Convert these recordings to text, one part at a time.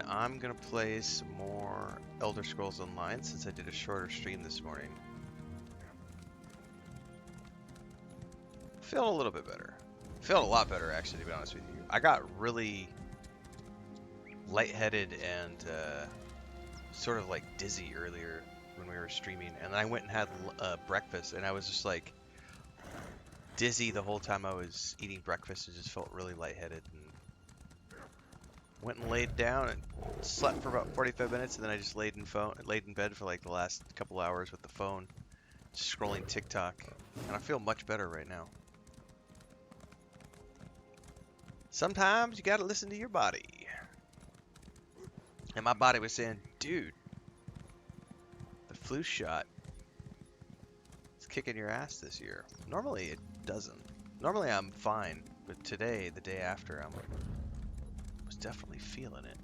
I'm gonna play some more Elder Scrolls Online since I did a shorter stream this morning. Feeling a little bit better. Feeling a lot better, actually, to be honest with you. I got really lightheaded and sort of like dizzy earlier when we were streaming, and I went and had breakfast, and I was just like dizzy the whole time I was eating breakfast, and just felt really lightheaded. And went and laid down and slept for about 45 minutes, and then I just laid in bed for like the last couple hours with the phone, just scrolling TikTok, and I feel much better right now. Sometimes you gotta listen to your body. And my body was saying, dude, the flu shot is kicking your ass this year. Normally it doesn't. Normally I'm fine, but today, the day after, I was definitely feeling it.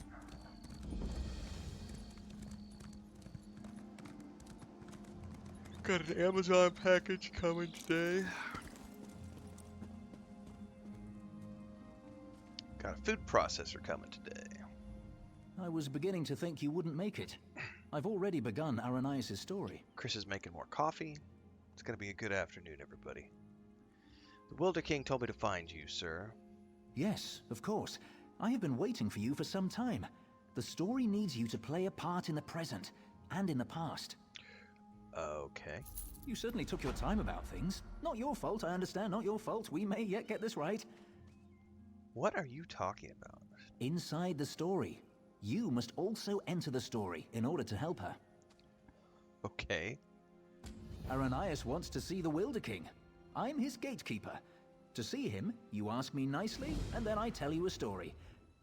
Got an Amazon package coming today. Got a food processor coming today. I was beginning to think you wouldn't make it. I've already begun Aranias' story. Chris is making more coffee. It's going to be a good afternoon, everybody. The Wilder King told me to find you, sir. Yes, of course. I have been waiting for you for some time. The story needs you to play a part in the present and in the past. Okay. You certainly took your time about things. Not your fault, I understand, not your fault. We may yet get this right. What are you talking about? Inside the story. You must also enter the story in order to help her. Okay. Aranias wants to see the Wilder King. I'm his gatekeeper. To see him, you ask me nicely, and then I tell you a story.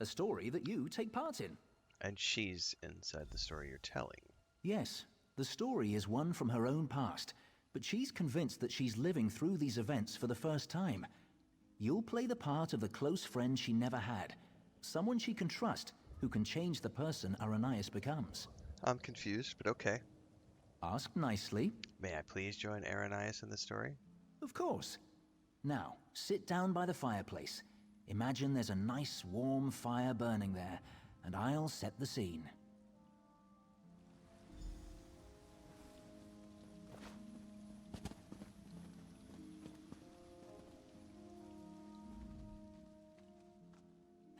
A story that you take part in. And she's inside the story you're telling. Yes, the story is one from her own past, but she's convinced that she's living through these events for the first time. You'll play the part of the close friend she never had. Someone she can trust, who can change the person Aranias becomes. I'm confused, but okay. Ask nicely. May I please join Aranias in the story? Of course. Now, sit down by the fireplace. Imagine there's a nice warm fire burning there, and I'll set the scene.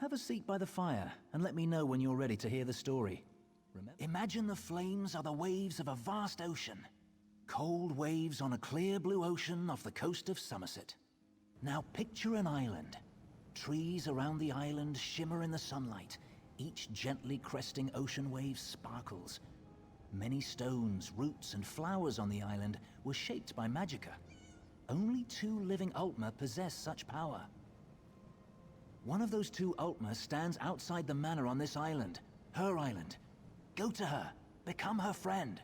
Have a seat by the fire, and let me know when you're ready to hear the story. Imagine the flames are the waves of a vast ocean. Cold waves on a clear blue ocean off the coast of Somerset. Now picture an island. Trees around the island shimmer in the sunlight. Each gently cresting ocean wave sparkles. Many stones, roots, and flowers on the island were shaped by Magicka. Only 2 living Altmer possess such power. One of those 2 Altmer stands outside the manor on this island. Her island. Go to her. Become her friend.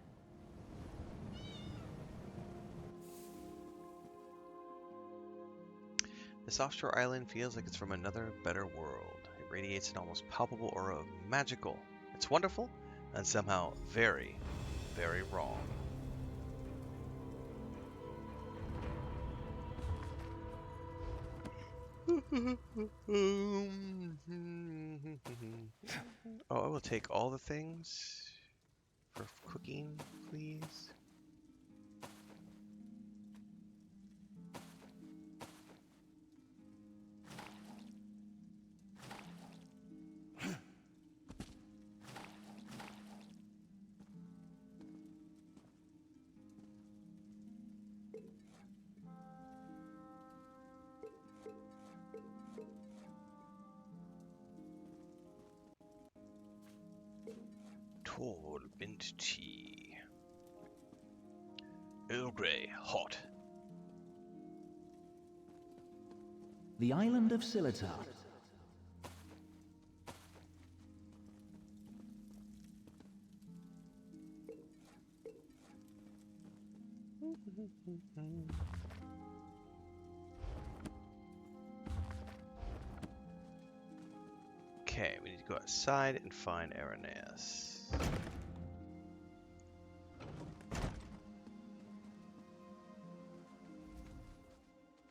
This offshore island feels like it's from another, better world. It radiates an almost palpable aura of magical. It's wonderful, and somehow very, very wrong. Oh, I will take all the things for cooking, please. Tall mint tea. Earl Grey, hot. The island of Silitar. Okay, we need to go outside and find Aranias.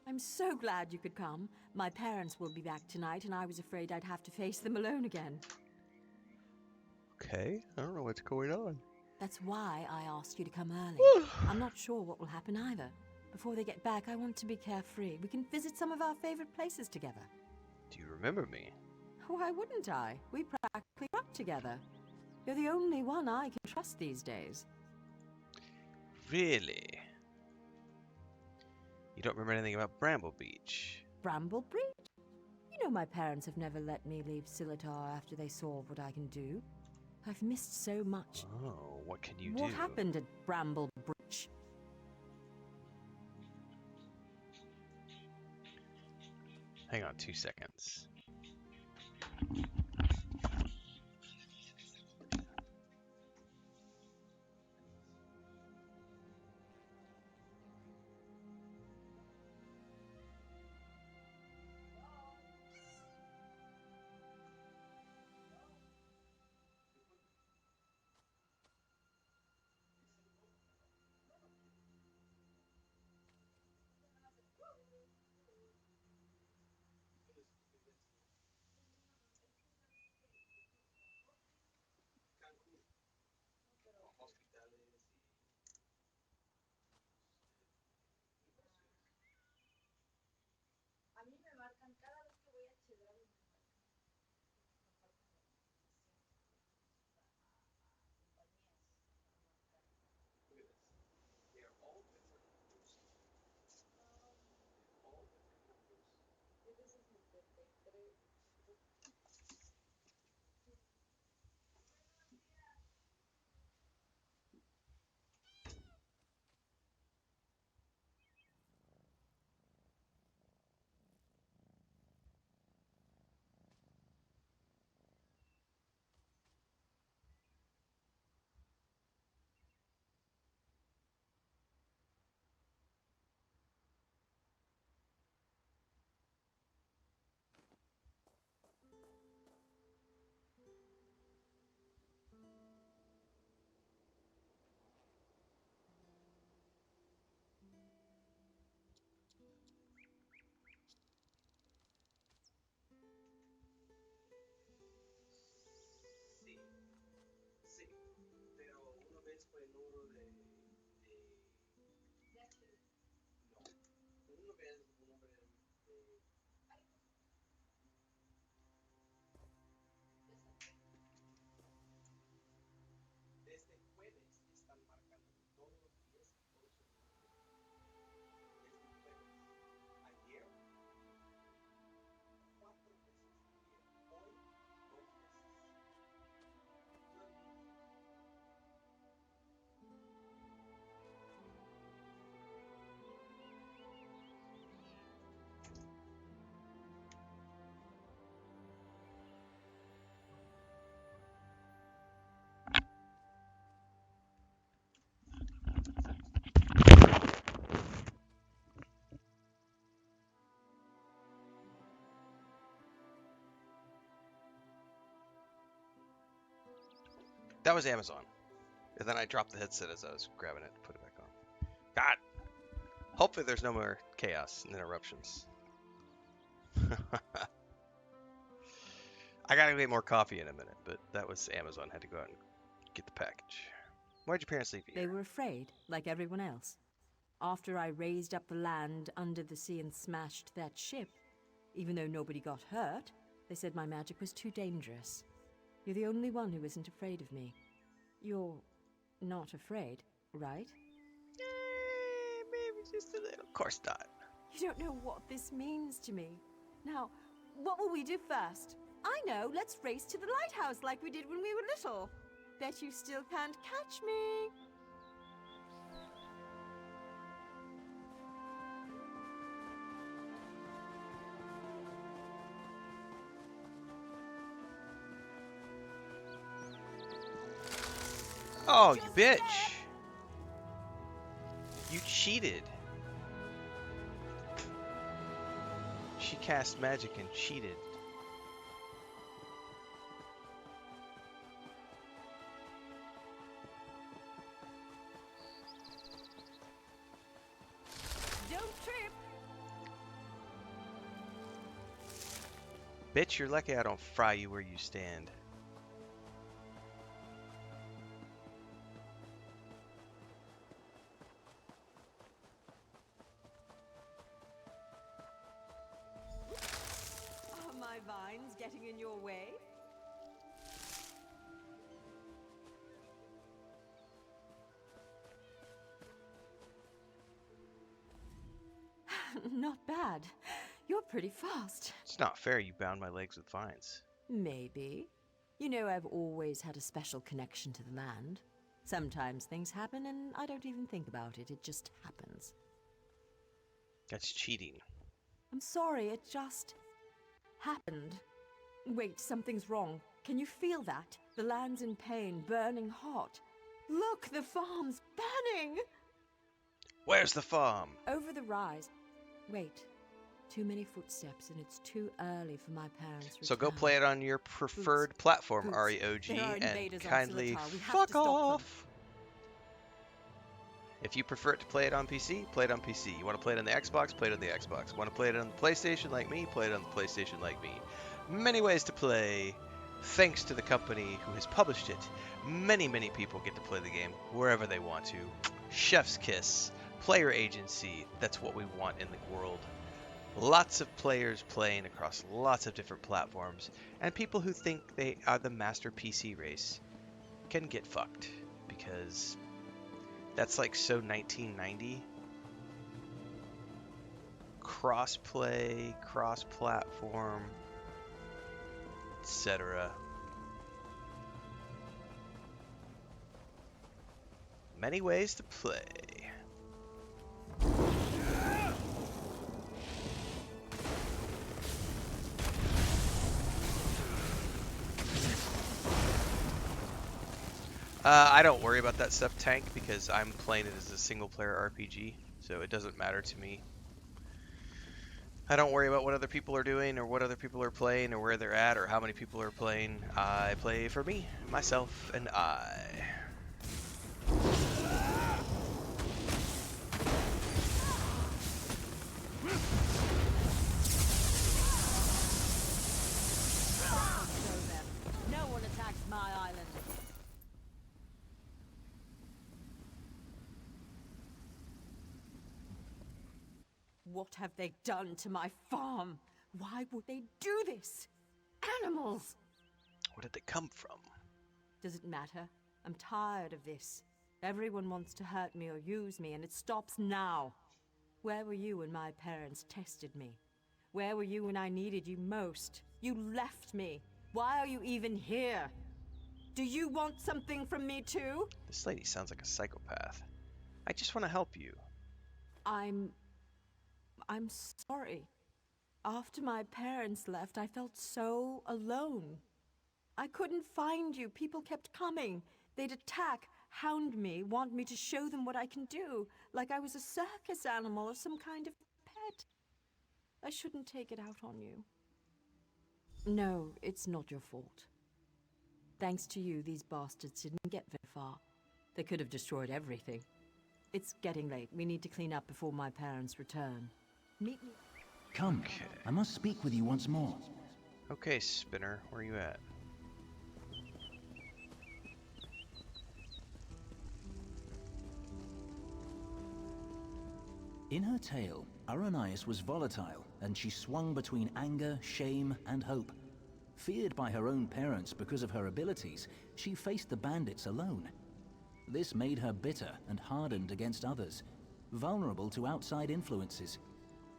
I'm so glad you could come. My parents will be back tonight, and I was afraid I'd have to face them alone again. Okay, I don't know what's going on. That's why I asked you to come early. I'm not sure what will happen either. Before they get back, I want to be carefree. We can visit some of our favorite places together. Do you remember me? Why wouldn't I? We practically grew up together. You're the only one I can trust these days. Really? You don't remember anything about Bramble Beach? Bramble Breach? You know my parents have never let me leave Silitar after they saw what I can do. I've missed so much. Oh, what can you do? What happened at Bramble Breach? Hang on 2 seconds. That was Amazon. And then I dropped the headset as I was grabbing it to put it back on. God! Hopefully there's no more chaos and interruptions. I gotta get more coffee in a minute, but that was Amazon. Had to go out and get the package. Why'd your parents leave you They here? were afraid, like everyone else. After I raised up the land under the sea and smashed that ship, even though nobody got hurt, they said my magic was too dangerous. You're the only one who isn't afraid of me. You're not afraid, right? Maybe just a little. Of course not. You don't know what this means to me. Now, what will we do first? I know, let's race to the lighthouse like we did when we were little. Bet you still can't catch me. Oh, you bitch! You cheated. She cast magic and cheated. Don't trip. Bitch, you're lucky I don't fry you where you stand. getting in your way? Not bad. You're pretty fast. It's not fair you bound my legs with vines. Maybe. You know, I've always had a special connection to the land. Sometimes things happen and I don't even think about it. It just happens. That's cheating. I'm sorry, it just happened. Wait, something's wrong. Can you feel that? The land's in pain, burning hot. Look, the farm's burning! Where's the farm? Over the rise. Wait. Too many footsteps and it's too early for my parents' So return. go play it on your preferred platform, Boots. REOG, There are and invaders on kindly Seletar. We have to fuck stop them. off! If you prefer it to play it on PC, play it on PC. You want to play it on the Xbox, play it on the Xbox. Want to play it on the PlayStation like me, play it on the PlayStation like me. Many ways to play. Thanks to the company who has published it, many people get to play the game wherever they want to. Chef's kiss, player agency, that's what we want in the world. Lots of players playing across lots of different platforms, and people who think they are the master PC race can get fucked, because that's like so 1990. Cross-play, cross-platform, etc. Many ways to play. I don't worry about that stuff, Tank, because I'm playing it as a single-player RPG, so it doesn't matter to me. I don't worry about what other people are doing, or what other people are playing, or where they're at, or how many people are playing. I play for me, myself, and I. No one attacks my island. What have they done to my farm? Why would they do this? Animals! Where did they come from? Does it matter? I'm tired of this. Everyone wants to hurt me or use me, and it stops now. Where were you when my parents tested me? Where were you when I needed you most? You left me. Why are you even here? Do you want something from me too? This lady sounds like a psychopath. I just want to help you. I'm sorry. After my parents left, I felt so alone. I couldn't find you. People kept coming. They'd attack, hound me, want me to show them what I can do, like I was a circus animal or some kind of pet. I shouldn't take it out on you. No, it's not your fault. Thanks to you, these bastards didn't get very far. They could have destroyed everything. It's getting late. We need to clean up before my parents return. Meet me. Come, Okay. I must speak with you once more. Okay, Spinner, where are you at? In her tale, Aranias was volatile, and she swung between anger, shame, and hope. Feared by her own parents because of her abilities, she faced the bandits alone. This made her bitter and hardened against others, vulnerable to outside influences.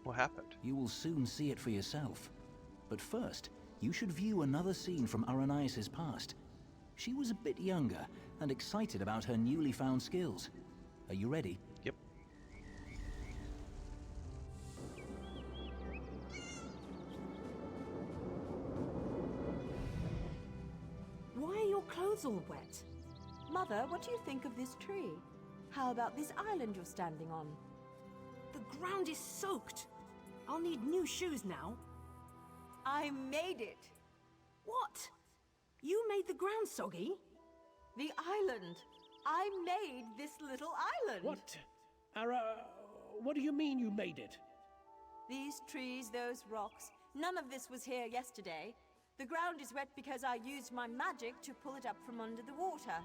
What happened? You will soon see it for yourself. But first, you should view another scene from Aranias' past. She was a bit younger and excited about her newly found skills. Are you ready? Yep. Why are your clothes all wet? Mother, what do you think of this tree? How about this island you're standing on? The ground is soaked. I'll need new shoes now. I made it! What? You made the ground soggy? The island! I made this little island! What? What do you mean you made it? These trees, those rocks, none of this was here yesterday. The ground is wet because I used my magic to pull it up from under the water.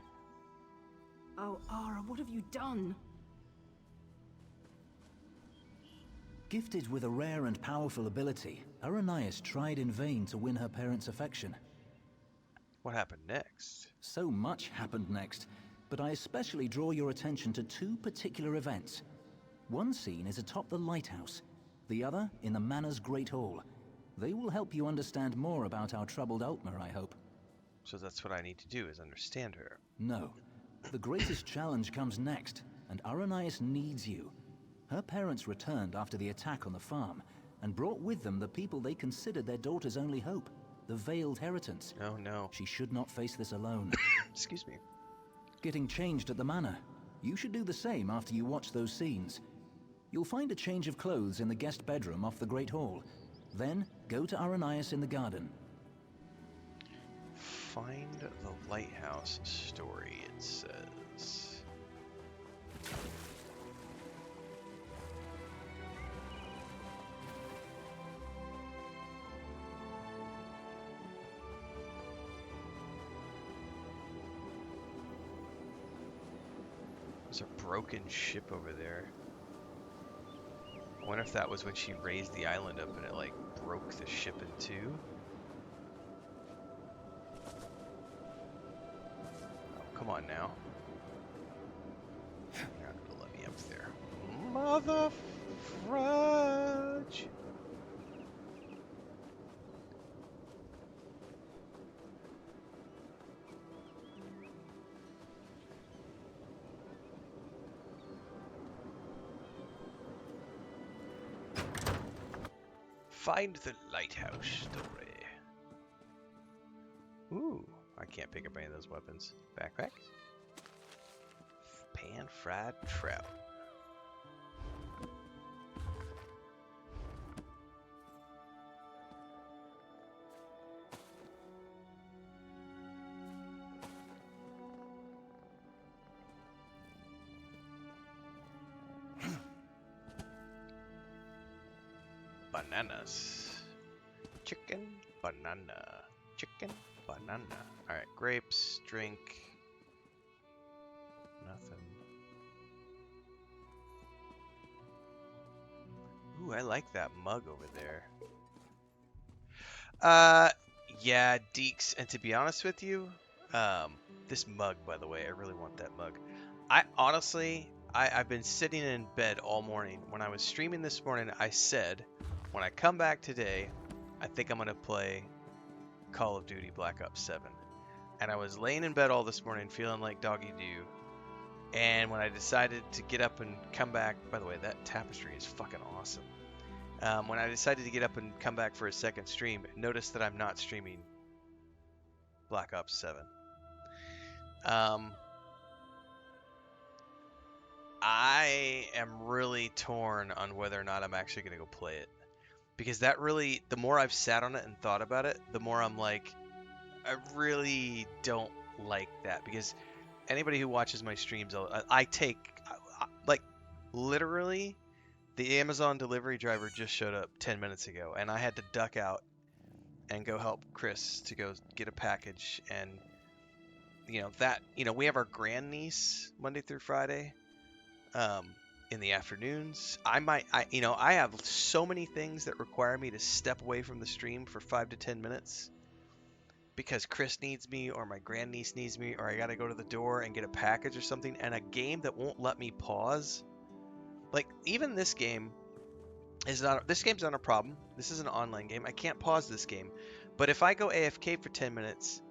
Oh, Ara, what have you done? Gifted with a rare and powerful ability, Aranias tried in vain to win her parents' affection. What happened next? So much happened next, but I especially draw your attention to two particular events. One scene is atop the lighthouse, the other in the Manor's Great Hall. They will help you understand more about our troubled Altmer, I hope. So that's what I need to do, is understand her. No. The greatest challenge comes next, and Aranias needs you. Her parents returned after the attack on the farm, and brought with them the people they considered their daughter's only hope, the Veiled Heritance. Oh no. She should not face this alone. Excuse me. Getting changed at the manor. You should do the same after you watch those scenes. You'll find a change of clothes in the guest bedroom off the Great Hall. Then, go to Aranias in the garden. Find the lighthouse story, it says. There's a broken ship over there. I wonder if that was when she raised the island up and it like broke the ship in two. Oh, come on now. You're not gonna let me up there. Mother fudge. Find the lighthouse story. Ooh, I can't pick up any of those weapons. Backpack. Pan-fried trout. Bananas. Chicken, banana. Chicken, banana. Alright, grapes, drink. Nothing. Ooh, I like that mug over there. Yeah, Deeks, and to be honest with you, this mug, by the way, I really want that mug. I honestly, I've been sitting in bed all morning. When I was streaming this morning, I said, when I come back today, I think I'm going to play Call of Duty Black Ops 7. And I was laying in bed all this morning feeling like doggy do. And when I decided to get up and come back, by the way, that tapestry is fucking awesome. When I decided to get up and come back for a second stream, notice that I'm not streaming Black Ops 7. I am really torn on whether or not I'm actually going to go play it. Because that really, the more I've sat on it and thought about it, the more I'm like, I really don't like that. Because anybody who watches my streams, I take, like, literally, the Amazon delivery driver just showed up 10 minutes ago. And I had to duck out and go help Chris to go get a package. And, we have our grandniece Monday through Friday. In the afternoons, I have so many things that require me to step away from the stream for 5 to 10 minutes because Chris needs me or my grandniece needs me or I gotta go to the door and get a package or something, and a game that won't let me pause. Like, even this game this game's not a problem. This is an online game. I can't pause this game. But if I go AFK for 10 minutes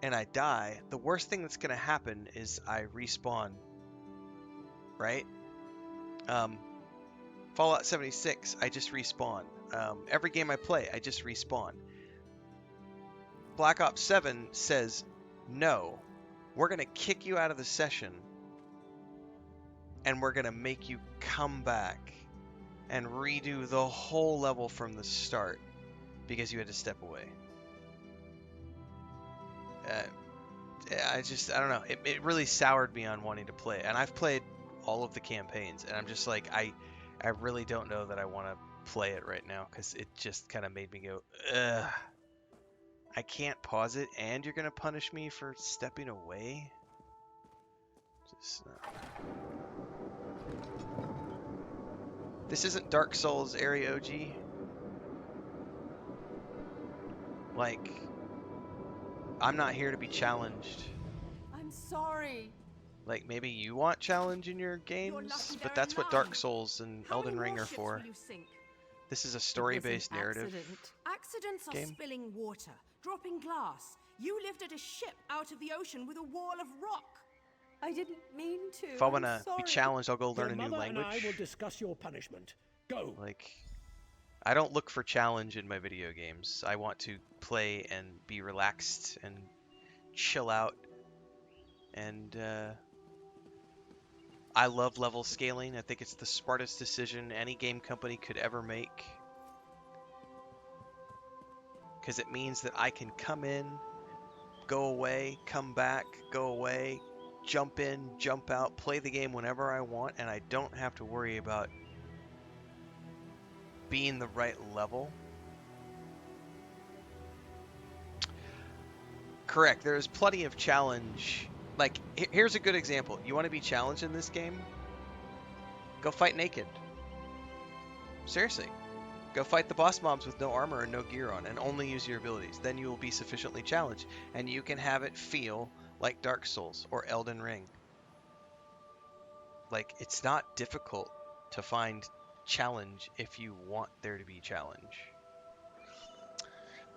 and I die, the worst thing that's gonna happen is I respawn. Right? Fallout 76, I just respawn. Every game I play, I just respawn. Black Ops 7 says, no, we're going to kick you out of the session and we're going to make you come back and redo the whole level from the start because you had to step away. I don't know. It really soured me on wanting to play. And I've played all of the campaigns, and I'm just like, I really don't know that I want to play it right now, because it just kind of made me go, ugh. I can't pause it, and you're going to punish me for stepping away? Just, This isn't Dark Souls Area OG? Like, I'm not here to be challenged. I'm sorry. Like, maybe you want challenge in your You're games, lucky but there are that's what none. Dark Souls and How Elden many Ring more are ships for. will you sink? This is a It was an story-based narrative accident. Accidents are game. spilling water, dropping glass. You lifted a ship out of the ocean with a wall of rock. I didn't mean to. If I I'm want to be sorry. challenged, I'll go Your learn a new mother and I will language. discuss your punishment. Go. Like, I don't look for challenge in my video games. I want to play and be relaxed and chill out. And I love level scaling. I think it's the smartest decision any game company could ever make. Because it means that I can come in, go away, come back, go away, jump in, jump out, play the game whenever I want, and I don't have to worry about being the right level. Correct, there is plenty of challenge. Like, here's a good example. You want to be challenged in this game? Go fight naked. Seriously. Go fight the boss mobs with no armor and no gear on, and only use your abilities. Then you will be sufficiently challenged, and you can have it feel like Dark Souls or Elden Ring. Like, it's not difficult to find challenge if you want there to be challenge.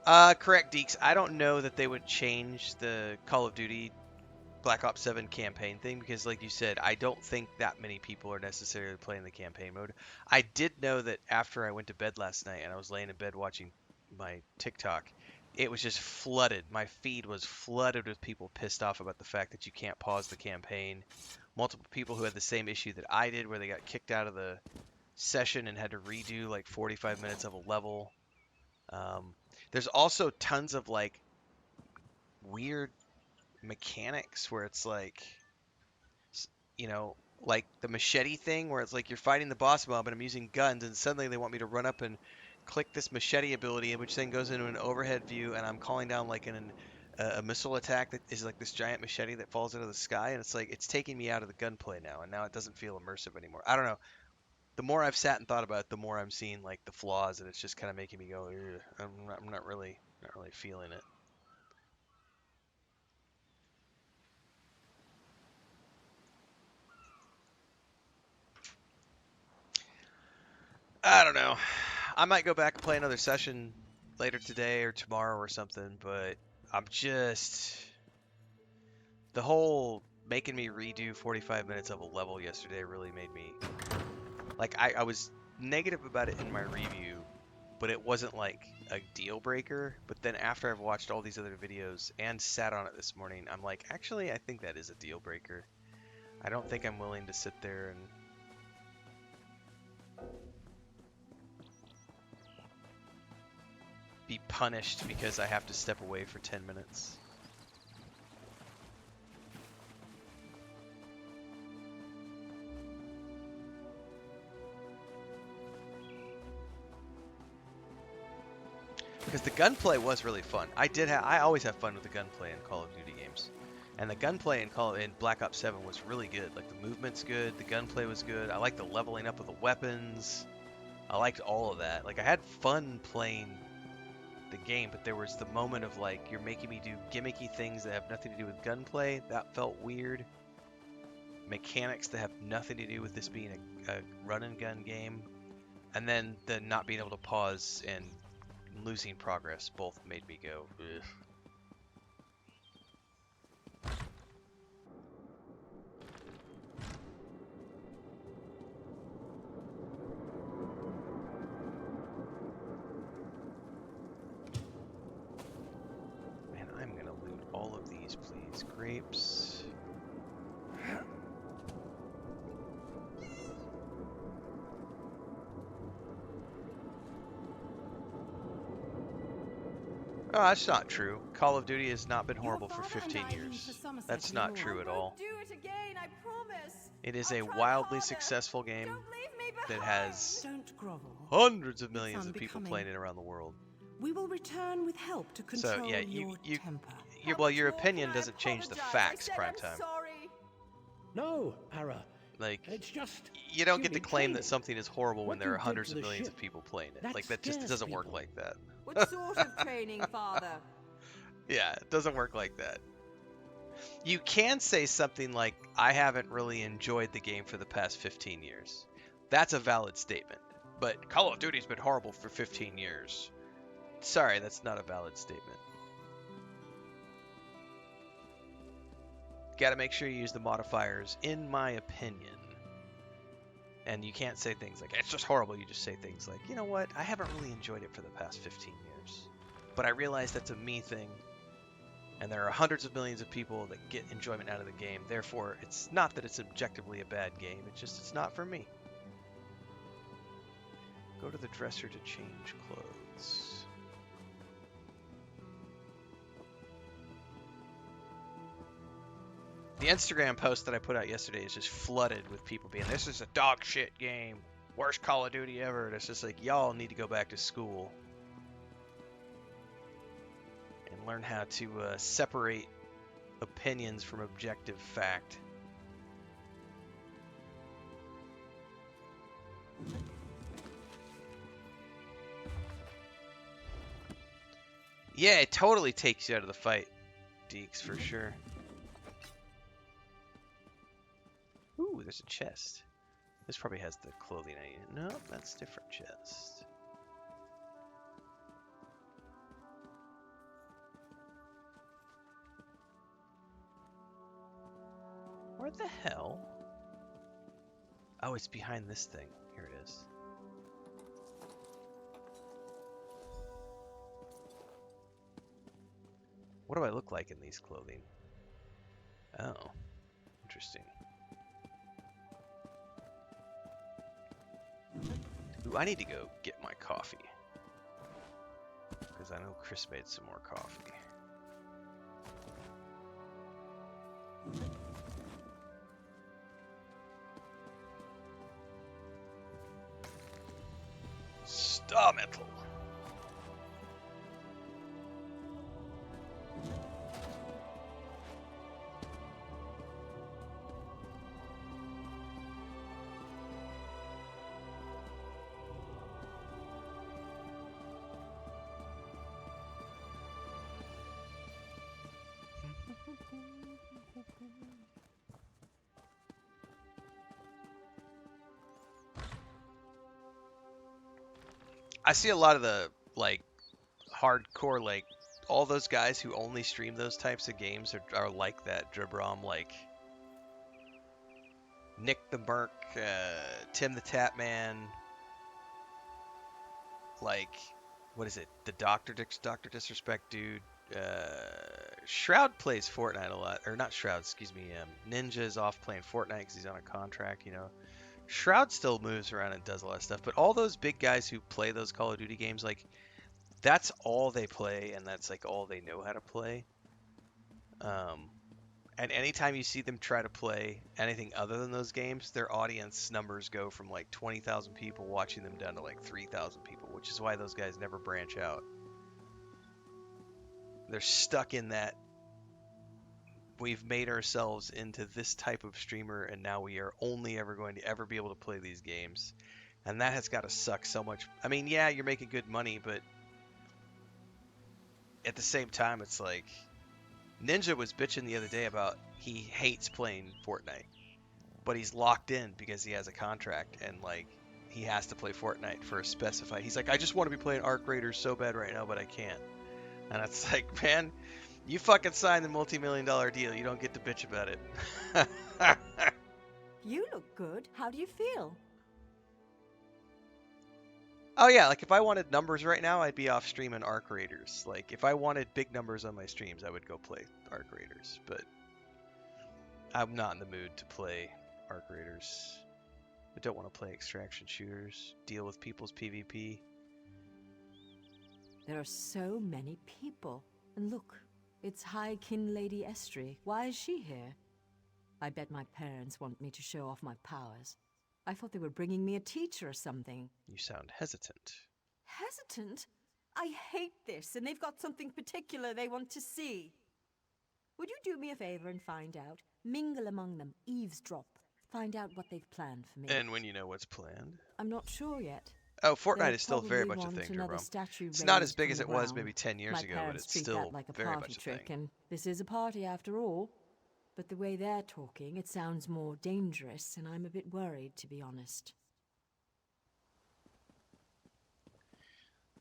Correct, Deeks. I don't know that they would change the Call of Duty Black Ops 7 campaign thing because, like you said, I don't think that many people are necessarily playing the campaign mode. I did know that after I went to bed last night and I was laying in bed watching my TikTok, it was just flooded. My feed was flooded with people pissed off about the fact that you can't pause the campaign. Multiple people who had the same issue that I did, where they got kicked out of the session and had to redo like 45 minutes of a level. There's also tons of like weird mechanics where it's like, you know, like the machete thing where it's like you're fighting the boss mob and I'm using guns and suddenly they want me to run up and click this machete ability, which then goes into an overhead view and I'm calling down like a missile attack that is like this giant machete that falls out of the sky, and it's like it's taking me out of the gunplay now, and now it doesn't feel immersive anymore. I don't know. The more I've sat and thought about it, the more I'm seeing like the flaws, and it's just kind of making me go, ugh, I'm not really feeling it. I don't know. I might go back and play another session later today or tomorrow or something, but I'm just the whole making me redo 45 minutes of a level yesterday really made me like I was negative about it in my review, but it wasn't like a deal breaker. But then after I've watched all these other videos and sat on it this morning, I'm like, actually, I think that is a deal breaker. I don't think I'm willing to sit there and be punished because I have to step away for 10 minutes. Because the gunplay was really fun. I always have fun with the gunplay in Call of Duty games. And the gunplay in Black Ops 7 was really good. Like the movement's good, the gunplay was good. I liked the leveling up of the weapons. I liked all of that. Like I had fun playing the game, but there was the moment of like you're making me do gimmicky things that have nothing to do with gunplay. That felt weird. Mechanics that have nothing to do with this being a run and gun game. And then the not being able to pause and losing progress both made me go, ugh. Man, I'm gonna loot all of these, please. Grapes. Oh, that's not true. Call of Duty has not been horrible for 15 years. That's not true at all. Do it again, I promise. It is I'll a try wildly harder. successful game Don't leave me that behind. has Don't grovel. hundreds of It's millions of people unbecoming. playing it around the world. We will return with help to So control yeah, your temper. How well, much your more opinion can I doesn't change the apologize? facts, I said I'm Primetime. sorry. No, Ara. Like, It's just you don't get to need claim that training. something is horrible when What there you are did hundreds to of the millions ship, of people playing it. that Like, that just scares doesn't work people. like that. What sort of training, Father? Yeah, it doesn't work like that. You can say something like, I haven't really enjoyed the game for the past 15 years. That's a valid statement. But Call of Duty's been horrible for 15 years. Sorry, that's not a valid statement. Gotta make sure you use the modifiers, in my opinion. And you can't say things like, it's just horrible. You just say things like, you know what? I haven't really enjoyed it for the past 15 years. But I realize that's a me thing. And there are hundreds of millions of people that get enjoyment out of the game. Therefore, it's not that it's objectively a bad game. It's just it's not for me. Go to the dresser to change clothes. The Instagram post that I put out yesterday is just flooded with people being, this is a dog shit game. Worst Call of Duty ever. And it's just like, y'all need to go back to school. And learn how to separate opinions from objective fact. Yeah, it totally takes you out of the fight, Deeks, for sure. Ooh, there's a chest. This probably has the clothing I need. Nope, that's a different chest. Where the hell? Oh, it's behind this thing. Here it is. What do I look like in these clothing? Oh, interesting. Ooh, I need to go get my coffee. Because I know Chris made some more coffee. Star metal. I see a lot of the, like, hardcore, like, all those guys who only stream those types of games are like that. Dribrom, like, Nick the Merc, Tim the Tapman, like, what is it? The Dr. Disrespect dude. Shroud plays Fortnite a lot. Or not Shroud, excuse me. Ninja is off playing Fortnite because he's on a contract, you know. Shroud still moves around and does a lot of stuff, but all those big guys who play those Call of Duty games, like, that's all they play, and that's, like, all they know how to play. And anytime you see them try to play anything other than those games, their audience numbers go from, like, 20,000 people watching them down to, like, 3,000 people, which is why those guys never branch out. They're stuck in that, we've made ourselves into this type of streamer, and now we are only ever going to ever be able to play these games. And that has got to suck so much. I mean, yeah, you're making good money, but at the same time, it's like, Ninja was bitching the other day about he hates playing Fortnite, but he's locked in because he has a contract, and, like, he has to play Fortnite for a specified. He's like, I just want to be playing Arc Raiders so bad right now, but I can't. And it's like, man, you fucking signed the multi-million-dollar deal. You don't get to bitch about it. You look good. How do you feel? Oh yeah, like, if I wanted numbers right now, I'd be off streaming Arc Raiders. Like, if I wanted big numbers on my streams, I would go play Arc Raiders. But I'm not in the mood to play Arc Raiders. I don't want to play extraction shooters, deal with people's PvP. There are so many people. And look, it's High Kin Lady Estrie. Why is she here? I bet my parents want me to show off my powers. I thought they were bringing me a teacher or something. You sound hesitant. Hesitant? I hate this, and they've got something particular they want to see. Would you do me a favor and find out? Mingle among them, eavesdrop. Find out what they've planned for me. And when you know what's planned? I'm not sure yet. Oh, Fortnite They'll is still very probably much a want thing, another Jerome. statue It's not as raised big from as the it was ground. maybe 10 years My ago, but parents it's treat still that like a very party much a trick, thing. and this is a party after all. But the way they're talking, it sounds more dangerous, and I'm a bit worried, to be honest.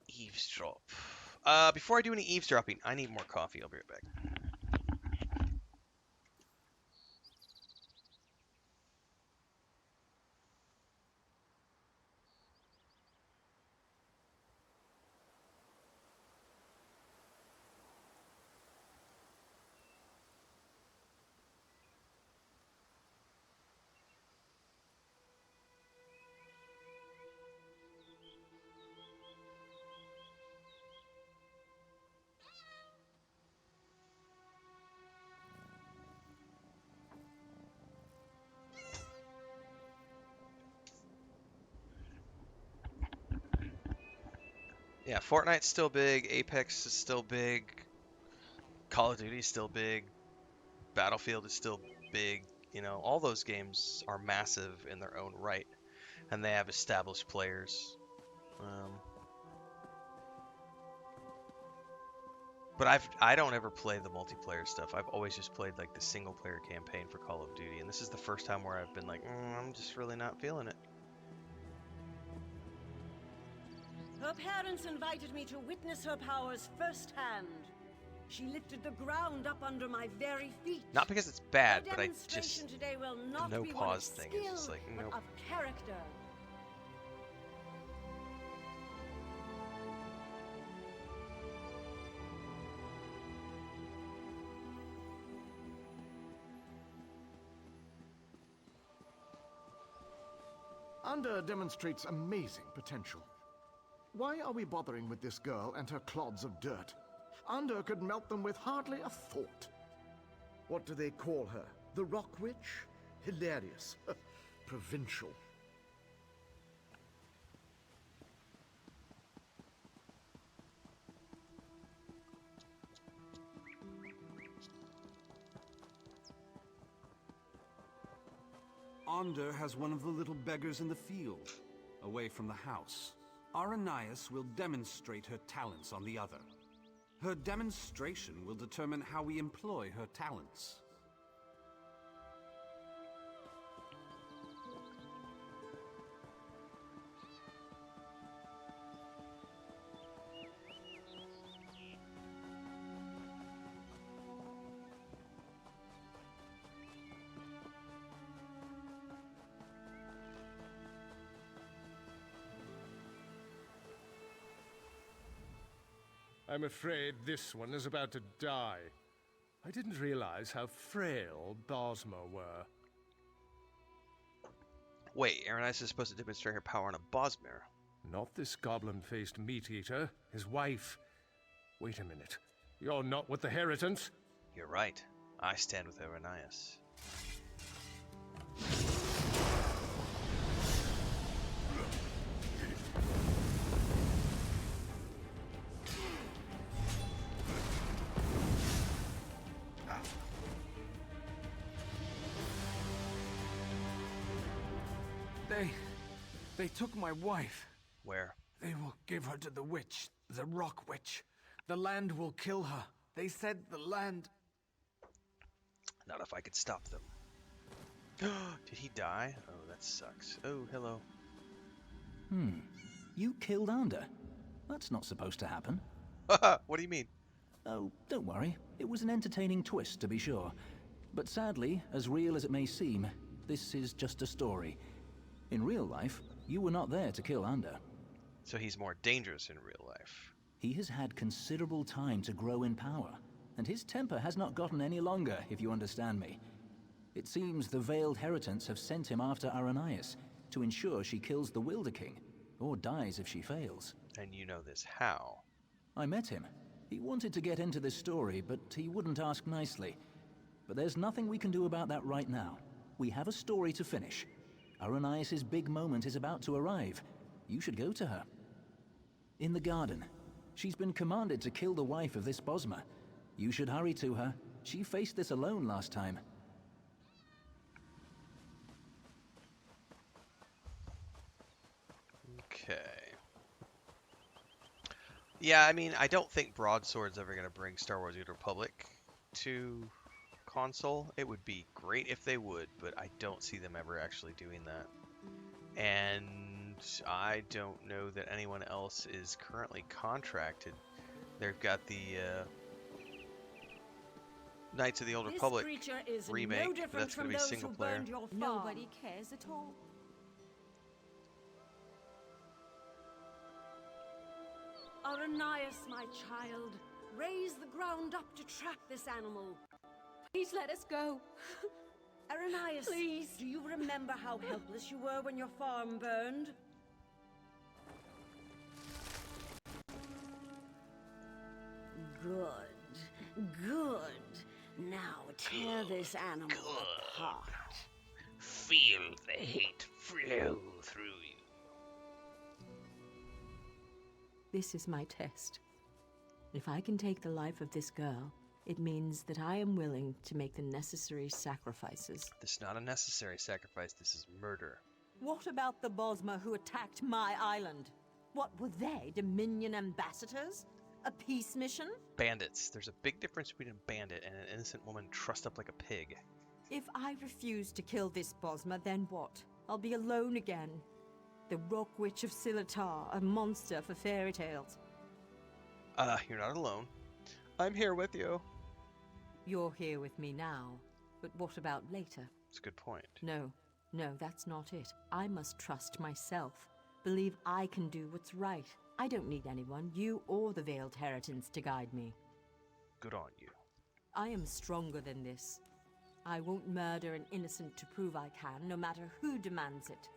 Eavesdrop. Before I do any eavesdropping, I need more coffee. I'll be right back. Yeah, Fortnite's still big. Apex is still big. Call of Duty is still big. Battlefield is still big. You know, all those games are massive in their own right, and they have established players. But I don't ever play the multiplayer stuff. I've always just played like the single player campaign for Call of Duty, and this is the first time where I've been like, I'm just really not feeling it. Her parents invited me to witness her powers firsthand. She lifted the ground up under my very feet. Not because it's bad, Her but I demonstration just today will not no be one of pause thing is skill, just like but nope. of character. Under demonstrates amazing potential. Why are we bothering with this girl and her clods of dirt? Under could melt them with hardly a thought. What do they call her? The Rock Witch? Hilarious. Provincial. Ander has one of the little beggars in the field, away from the house. Aranias will demonstrate her talents on the other. Her demonstration will determine how we employ her talents. I'm afraid this one is about to die. I didn't realize how frail Bosma were. Wait, Aranice is supposed to demonstrate her power on a Bosmer. Not this goblin-faced meat-eater, his wife. Wait a minute. You're not with the Heritants? You're right. I stand with Aranias. They took my wife. Where? They will give her to the witch, the Rock Witch. The land will kill her. They said the land... Not if I could stop them. Did he die? Oh, that sucks. Oh, hello. You killed Ander? That's not supposed to happen. What do you mean? Oh, don't worry. It was an entertaining twist, to be sure. But sadly, as real as it may seem, this is just a story. In real life, you were not there to kill Ander. So he's more dangerous in real life. He has had considerable time to grow in power, and his temper has not gotten any longer, if you understand me. It seems the Veiled Heritants have sent him after Aranias to ensure she kills the Wilder King, or dies if she fails. And you know this how? I met him. He wanted to get into this story, but he wouldn't ask nicely. But there's nothing we can do about that right now. We have a story to finish. Aranias' big moment is about to arrive. You should go to her. In the garden. She's been commanded to kill the wife of this Bosma. You should hurry to her. She faced this alone last time. Okay. Yeah, I mean, I don't think Broadsword's ever going to bring Star Wars: New Republic to console. It would be great if they would, but I don't see them ever actually doing that. And I don't know that anyone else is currently contracted. They've got the Knights of the Old This Republic creature is remake, no but different that's from going to be those single who player. burned your farm. Nobody cares at all. Aranias, my child, raise the ground up to trap this animal. Please let us go. Aranias, Please. do you remember how helpless you were when your farm burned? Good, good. Now tear this animal apart. Feel the hate flow through you. This is my test. If I can take the life of this girl, it means that I am willing to make the necessary sacrifices. This is not a necessary sacrifice, this is murder. What about the Bosmer who attacked my island? What were they, Dominion ambassadors? A peace mission? Bandits. There's a big difference between a bandit and an innocent woman trussed up like a pig. If I refuse to kill this Bosmer, then what? I'll be alone again. The Rock Witch of Silatar, a monster for fairy tales. You're not alone. I'm here with you. You're here with me now, but what about later? That's a good point. No, that's not it. I must trust myself. Believe I can do what's right. I don't need anyone, you or the Veiled Heritance, to guide me. Good on you. I am stronger than this. I won't murder an innocent to prove I can, no matter who demands it.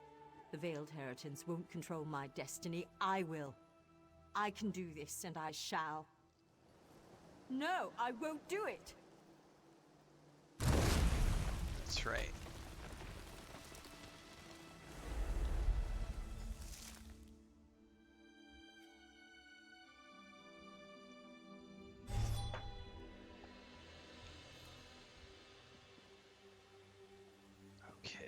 The Veiled Heritance won't control my destiny. I will. I can do this, and I shall. No, I won't do it! That's right. Okay.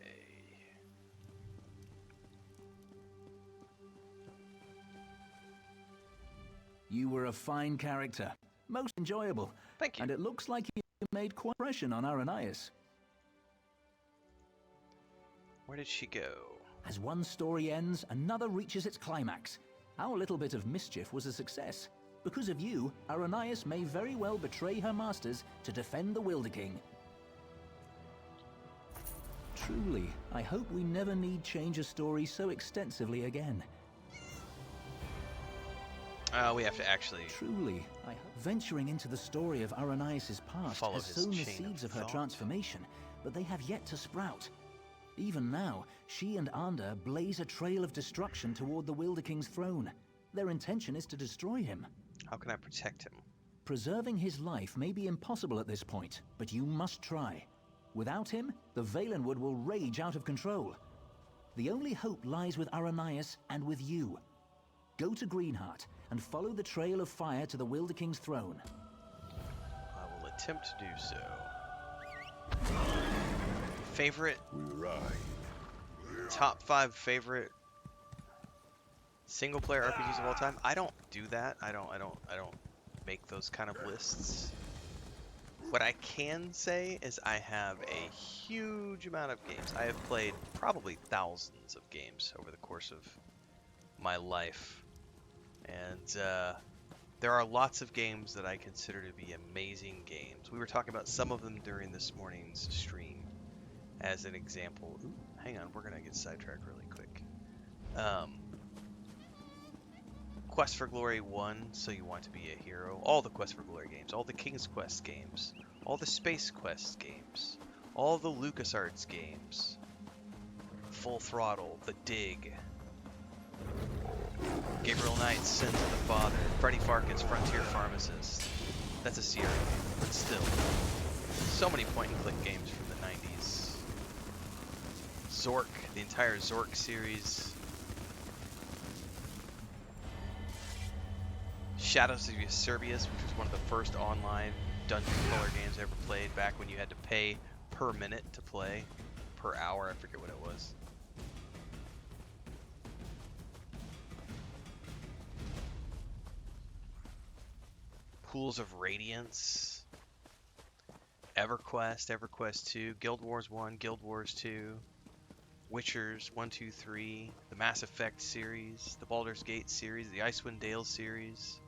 You were a fine character. Most enjoyable. Thank you. And it looks like you made quite an impression on Aranias. Where did she go? As one story ends, another reaches its climax. Our little bit of mischief was a success. Because of you, Aranias may very well betray her masters to defend the Wilder King. Truly, I hope we never need change a story so extensively again. We have to actually Truly, I hope venturing into the story of Aranias' past follow has his sown the chain of seeds of her thought. transformation, but they have yet to sprout. Even now, she and Ander blaze a trail of destruction toward the Wilder King's throne. Their intention is to destroy him. How can I protect him? Preserving his life may be impossible at this point, but you must try. Without him, the Valenwood will rage out of control. The only hope lies with Aranias and with you. Go to Greenheart and follow the trail of fire to the Wilder King's throne. I will attempt to do so. Favorite? Top 5 favorite single player RPGs of all time? I don't do that. I don't make those kind of lists. What I can say is I have a huge amount of games. I have played probably thousands of games over the course of my life. And there are lots of games that I consider to be amazing games. We were talking about some of them during this morning's stream as an example. Ooh, hang on, we're going to get sidetracked really quick. Quest for Glory 1, So You Want to Be a Hero. All the Quest for Glory games. All the King's Quest games. All the Space Quest games. All the LucasArts games. Full Throttle, The Dig. Gabriel Knight's Sins of the Father, Freddy Farkad's Frontier Pharmacist. That's a Sierra game, but still. So many point-and-click games from the 90s. Zork, the entire Zork series. Shadows of Eusebius, which was one of the first online dungeon crawler games I ever played, back when you had to pay per minute to play. Per hour, I forget what it was. Pools of Radiance, EverQuest, EverQuest 2, Guild Wars 1, Guild Wars 2, Witchers 1, 2, 3, the Mass Effect series, the Baldur's Gate series, the Icewind Dale series,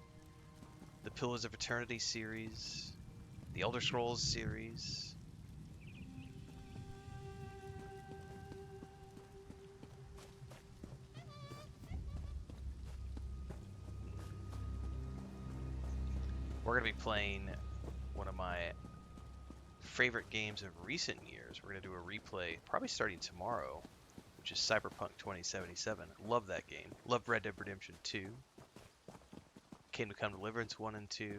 the Pillars of Eternity series, the Elder Scrolls series. We're going to be playing one of my favorite games of recent years. We're going to do a replay, probably starting tomorrow, which is Cyberpunk 2077. Love that game. Love Red Dead Redemption 2. Kingdom Come Deliverance 1 and 2.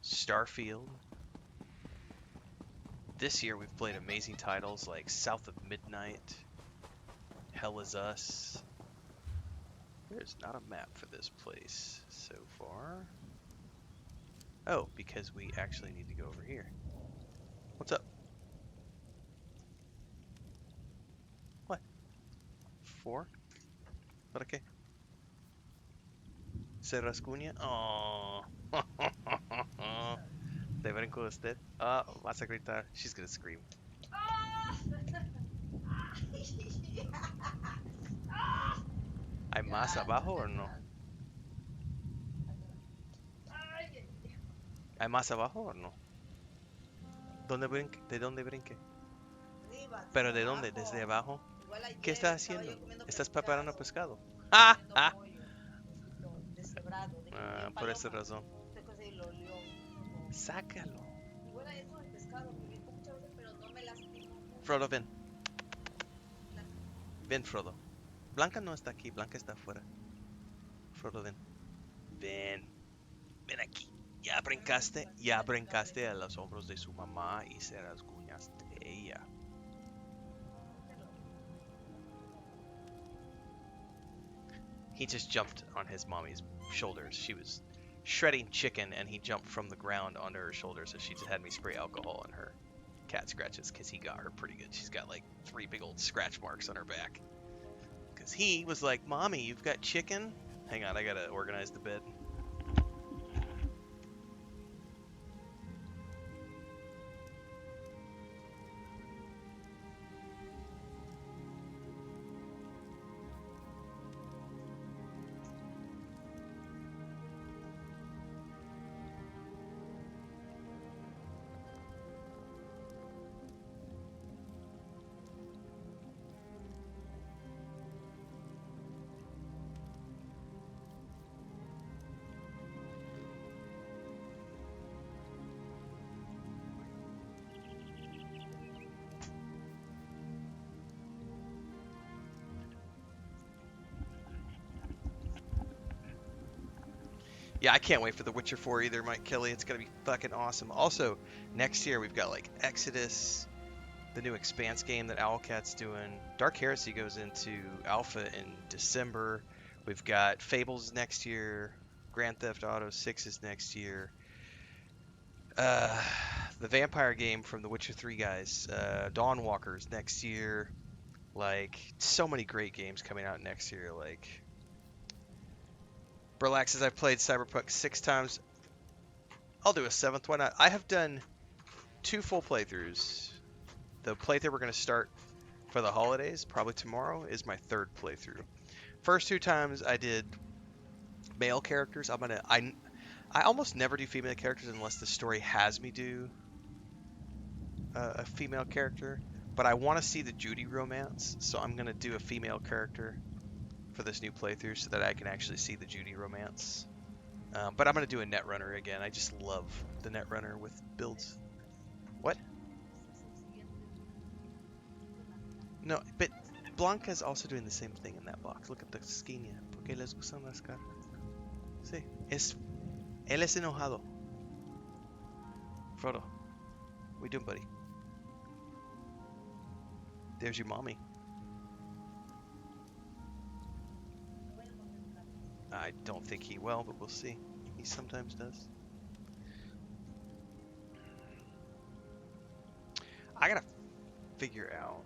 Starfield. This year we've played amazing titles like South of Midnight, Hell Is Us. There's not a map for this place so far. Oh, because we actually need to go over here. What's up? What? 4? Para qué? ¿Se rasguña? Oh. ¿De brinco usted? Ah, vas a gritar. She's gonna scream. ¿Hay más abajo o no? ¿Hay más abajo o no? ¿Dónde brinque? ¿De dónde brinque? ¿Pero de dónde? ¿Desde abajo? ¿Qué estás haciendo? ¿Estás preparando pescado? ¡Ah! ¡Ah! Por esa razón. Sácalo. Frodo, ven. Ven, Frodo. Blanca no está aquí, Blanca está afuera. Frodo, ven. Ven. Ven aquí. Ya brincaste a los hombros de su mamá y se rasguñaste ella. He just jumped on his mommy's shoulders. She was shredding chicken and he jumped from the ground onto her shoulders, so she just had me spray alcohol on her cat scratches because he got her pretty good. She's got like 3 big old scratch marks on her back. Because he was like, Mommy, you've got chicken? Hang on, I gotta organize the bed. Yeah, I can't wait for The Witcher 4 either, Mike Kelly. It's going to be fucking awesome. Also, next year we've got like Exodus, the new Expanse game that Owlcat's doing. Dark Heresy goes into alpha in December. We've got Fables next year. Grand Theft Auto 6 is next year. The vampire game from The Witcher 3 guys, Dawnwalkers next year. Like, so many great games coming out next year. Like, Burlax says I've played Cyberpunk 6 times. I'll do a 7th. Why not? I have done 2 full playthroughs. The playthrough we're going to start for the holidays, probably tomorrow, is my 3rd playthrough. First 2 times I did male characters. I almost never do female characters unless the story has me do a female character. But I want to see the Judy romance, so I'm going to do a female character for this new playthrough so that I can actually see the Judy romance. But I'm going to do a Netrunner again. I just love the Netrunner with builds. What? No, but Blanca's also doing the same thing in that box. Look at the Skinia. Porque les gustan las caras. Sí, él es enojado. Frodo, what you doing, buddy? There's your mommy. I don't think he will, but we'll see. He sometimes does. I gotta figure out...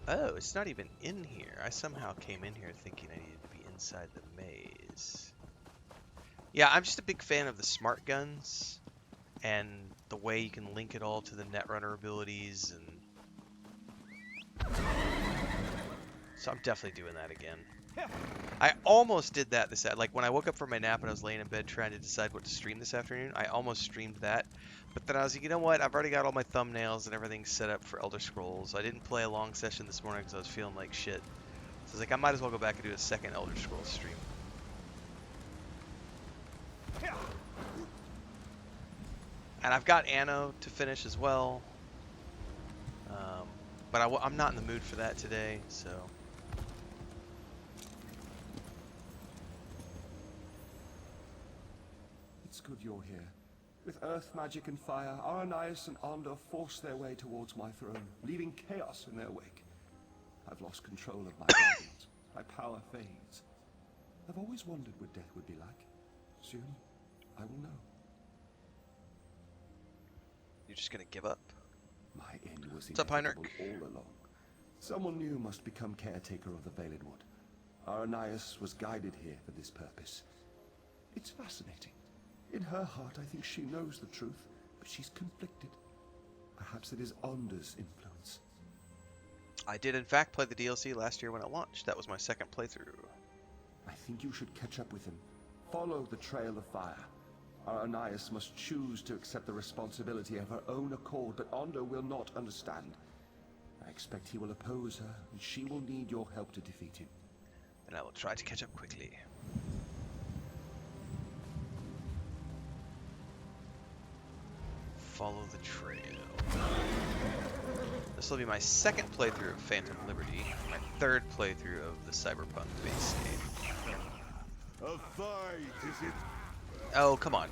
Oh, it's not even in here. I somehow came in here thinking I needed to be inside the maze. Yeah, I'm just a big fan of the smart guns and the way you can link it all to the Netrunner abilities, and so I'm definitely doing that again. I almost did that like when I woke up from my nap and I was laying in bed trying to decide what to stream this afternoon. I almost streamed that, but then I was like, you know what? I've already got all my thumbnails and everything set up for Elder Scrolls. I didn't play a long session this morning because I was feeling like shit. So I was like, I might as well go back and do a second Elder Scrolls stream. And I've got Anno to finish as well, but I'm not in the mood for that today, so. It's good you're here. With earth magic and fire, Aranias and Ander force their way towards my throne, leaving chaos in their wake. I've lost control of my guardians. My power fades. I've always wondered what death would be like. Soon, I will know. You're just gonna give up? My end was What's up, Heinrich? all along. Someone new must become caretaker of the Veiled Wood. Aranias was guided here for this purpose. It's fascinating. In her heart, I think she knows the truth, but she's conflicted. Perhaps it is Onder's influence. I did in fact play the DLC last year when it launched. That was my second playthrough. I think you should catch up with him. Follow the trail of fire. Aranias must choose to accept the responsibility of her own accord, but Onder will not understand. I expect he will oppose her, and she will need your help to defeat him. And I will try to catch up quickly. Follow the trail. This will be my second playthrough of Phantom Liberty, my third playthrough of the Cyberpunk base game. A fight, is it? Oh, come on.